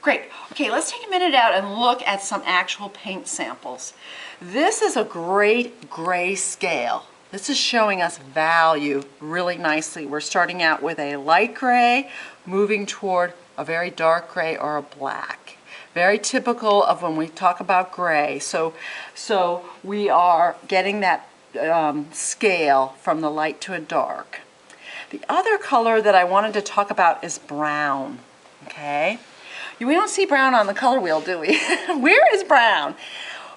Great. Okay, let's take a minute out and look at some actual paint samples. This is a great gray scale. This is showing us value really nicely. We're starting out with a light gray, moving toward a very dark gray or a black. Very typical of when we talk about gray. So we are getting that scale from the light to a dark. The other color that I wanted to talk about is brown. Okay? We don't see brown on the color wheel, do we? Where is brown?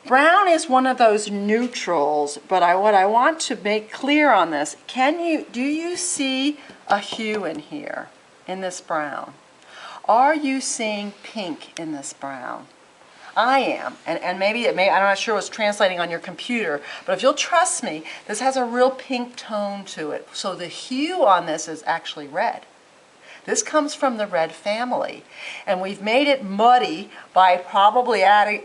Brown is one of those neutrals, but what I want to make clear on this, do you see a hue in here, in this brown? Are you seeing pink in this brown? I am, and maybe I'm not sure what's translating on your computer, but if you'll trust me, this has a real pink tone to it. So the hue on this is actually red. This comes from the red family, and we've made it muddy by probably adding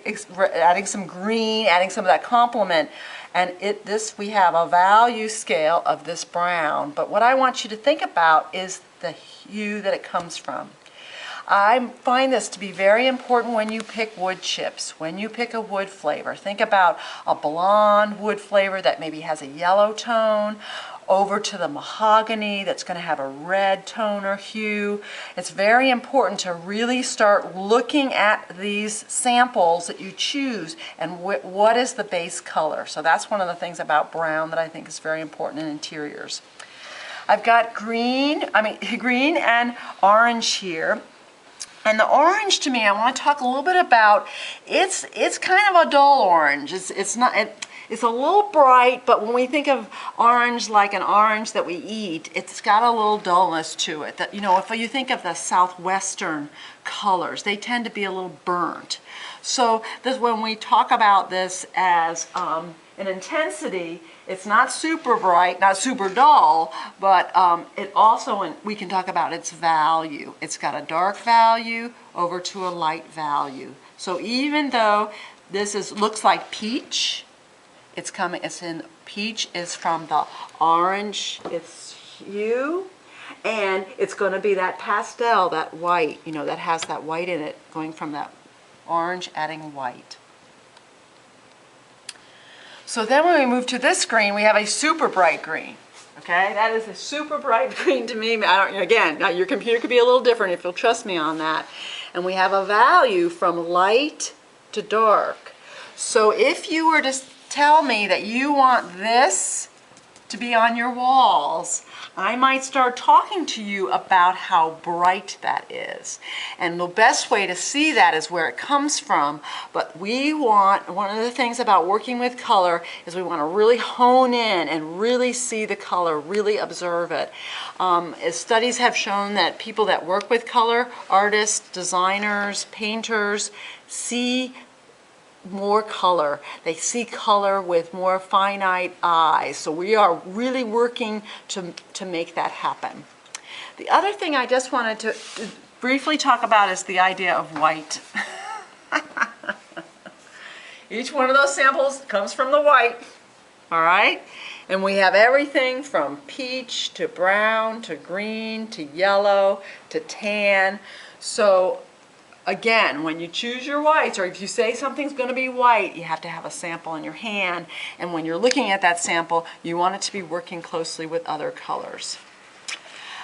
some green, adding some of that complement, and we have a value scale of this brown. But what I want you to think about is the hue that it comes from. I find this to be very important when you pick wood chips, when you pick a wood flavor. Think about a blonde wood flavor that maybe has a yellow tone, over to the mahogany that's going to have a red tone or hue. It's very important to really start looking at these samples that you choose and what is the base color. So that's one of the things about brown that I think is very important in interiors. I've got green and orange here. And the orange, to me, I want to talk a little bit about, it's kind of a dull orange. It's a little bright, but when we think of orange like an orange that we eat, it's got a little dullness to it. That, if you think of the southwestern colors, they tend to be a little burnt. So when we talk about this as an intensity, it's not super bright, not super dull, but it also, we can talk about its value. It's got a dark value over to a light value. So even though this looks like peach, peach is from the orange, its hue, and it's going to be that pastel, that white, that has that white in it, going from that orange adding white. So then when we move to this green, we have a super bright green. Okay, that is a super bright green to me. Again, your computer could be a little different if you'll trust me on that. And we have a value from light to dark. So if you were to tell me that you want this to be on your walls, I might start talking to you about how bright that is. And the best way to see that is where it comes from. But one of the things about working with color is we want to really hone in and really see the color, really observe it. As studies have shown that people that work with color, artists, designers, painters, see more color. They see color with more finite eyes. So we are really working to make that happen. The other thing I just wanted to briefly talk about is the idea of white. Each one of those samples comes from the white, all right? And we have everything from peach to brown to green to yellow to tan. So again, when you choose your whites, or if you say something's going to be white, you have to have a sample in your hand. And when you're looking at that sample, you want it to be working closely with other colors.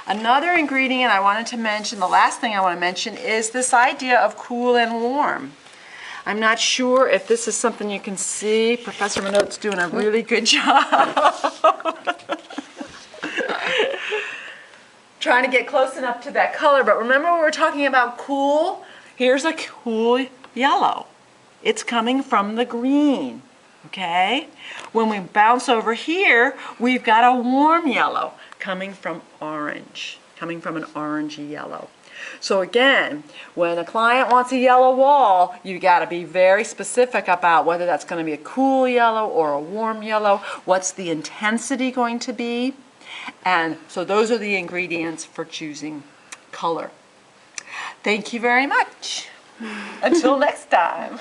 Another ingredient I wanted to mention, the last thing I want to mention, is this idea of cool and warm. I'm not sure if this is something you can see. Professor Minot's doing a really good job. Trying to get close enough to that color, but remember we were talking about cool? Here's a cool yellow. It's coming from the green, okay? When we bounce over here, we've got a warm yellow coming from orange, coming from an orangey yellow. So again, when a client wants a yellow wall, you got to be very specific about whether that's going to be a cool yellow or a warm yellow. What's the intensity going to be? And so those are the ingredients for choosing color. Thank you very much. Until next time.